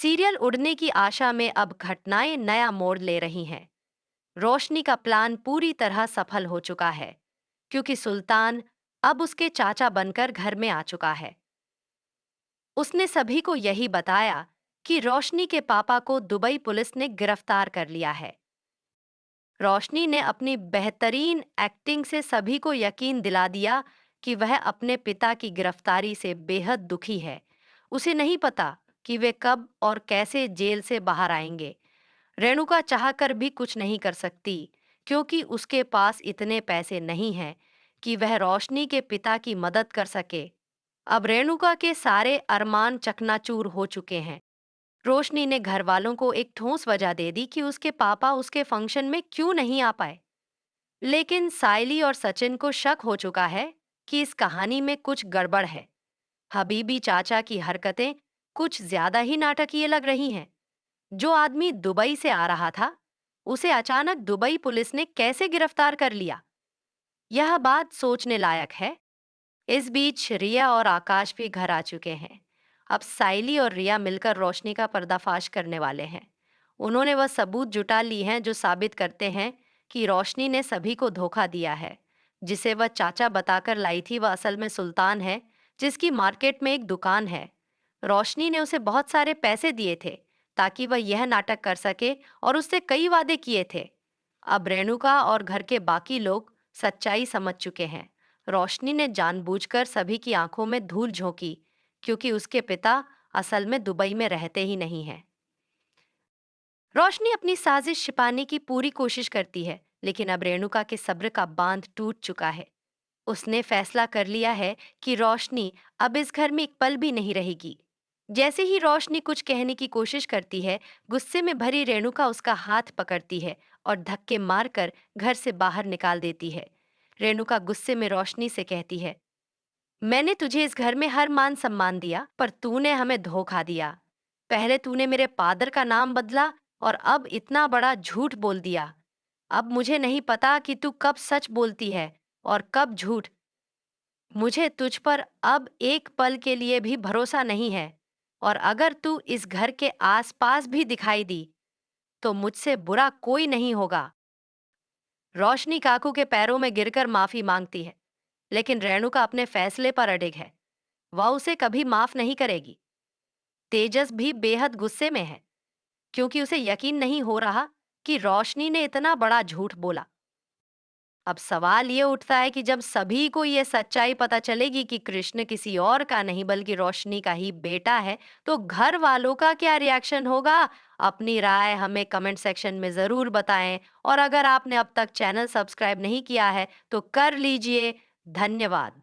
Serial उड़ने की आशा में अब घटनाएं नया मोड़ ले रही हैं। रोशनी का प्लान पूरी तरह सफल हो चुका है, क्योंकि सुल्तान अब उसके चाचा बनकर घर में आ चुका है। उसने सभी को यही बताया कि रोशनी के पापा को दुबई पुलिस ने गिरफ्तार कर लिया है। रोशनी ने अपनी बेहतरीन एक्टिंग से सभी को यकीन दिला दिया कि वह अपने पिता की गिरफ्तारी से बेहद दुखी है। उसे नहीं पता कि वे कब और कैसे जेल से बाहर आएंगे। रेणुका चाहकर भी कुछ नहीं कर सकती, क्योंकि उसके पास इतने पैसे नहीं हैं कि वह रोशनी के पिता की मदद कर सके। अब रेणुका के सारे अरमान चकनाचूर हो चुके हैं। रोशनी ने घर वालों को एक ठोस वजह दे दी कि उसके पापा उसके फंक्शन में क्यों नहीं आ पाए। लेकिन साइली और सचिन को शक हो चुका है कि इस कहानी में कुछ गड़बड़ है। हबीबी चाचा की हरकतें कुछ ज्यादा ही नाटकीय लग रही हैं। जो आदमी दुबई से आ रहा था, उसे अचानक दुबई पुलिस ने कैसे गिरफ्तार कर लिया? यह बात सोचने लायक है। इस बीच रिया और आकाश भी घर आ चुके हैं। अब साइली और रिया मिलकर रोशनी का पर्दाफाश करने वाले हैं। उन्होंने वह सबूत जुटा ली हैं जो साबित करते हैं कि रोशनी ने सभी को धोखा दिया है। जिसे वह चाचा बताकर लाई थी, वह असल में सुल्तान है, जिसकी मार्केट में एक दुकान है। रोशनी ने उसे बहुत सारे पैसे दिए थे ताकि वह यह नाटक कर सके, और उससे कई वादे किए थे। अब रेणुका और घर के बाकी लोग सच्चाई समझ चुके हैं। रोशनी ने जानबूझकर सभी की आंखों में धूल झोंकी, क्योंकि उसके पिता असल में दुबई में रहते ही नहीं हैं। रोशनी अपनी साजिश छिपाने की पूरी कोशिश करती है, लेकिन अब रेणुका के सब्र का बांध टूट चुका है। उसने फैसला कर लिया है कि रोशनी अब इस घर में एक पल भी नहीं रहेगी। जैसे ही रोशनी कुछ कहने की कोशिश करती है, गुस्से में भरी रेणुका उसका हाथ पकड़ती है और धक्के मारकर घर से बाहर निकाल देती है। रेणुका गुस्से में रोशनी से कहती है, मैंने तुझे इस घर में हर मान सम्मान दिया, पर तूने हमें धोखा दिया। पहले तूने मेरे पादर का नाम बदला, और अब इतना बड़ा झूठ बोल दिया। अब मुझे नहीं पता कि तू कब सच बोलती है और कब झूठ। मुझे तुझ पर अब एक पल के लिए भी भरोसा नहीं है, और अगर तू इस घर के आसपास भी दिखाई दी, तो मुझसे बुरा कोई नहीं होगा। रोशनी काकू के पैरों में गिरकर माफी मांगती है, लेकिन रेणुका अपने फैसले पर अडिग है। वह उसे कभी माफ नहीं करेगी। तेजस भी बेहद गुस्से में है, क्योंकि उसे यकीन नहीं हो रहा कि रोशनी ने इतना बड़ा झूठ बोला। अब सवाल ये उठता है कि जब सभी को ये सच्चाई पता चलेगी कि कृष्ण किसी और का नहीं बल्कि रोशनी का ही बेटा है, तो घर वालों का क्या रिएक्शन होगा? अपनी राय हमें कमेंट सेक्शन में जरूर बताएं, और अगर आपने अब तक चैनल सब्सक्राइब नहीं किया है तो कर लीजिए। धन्यवाद।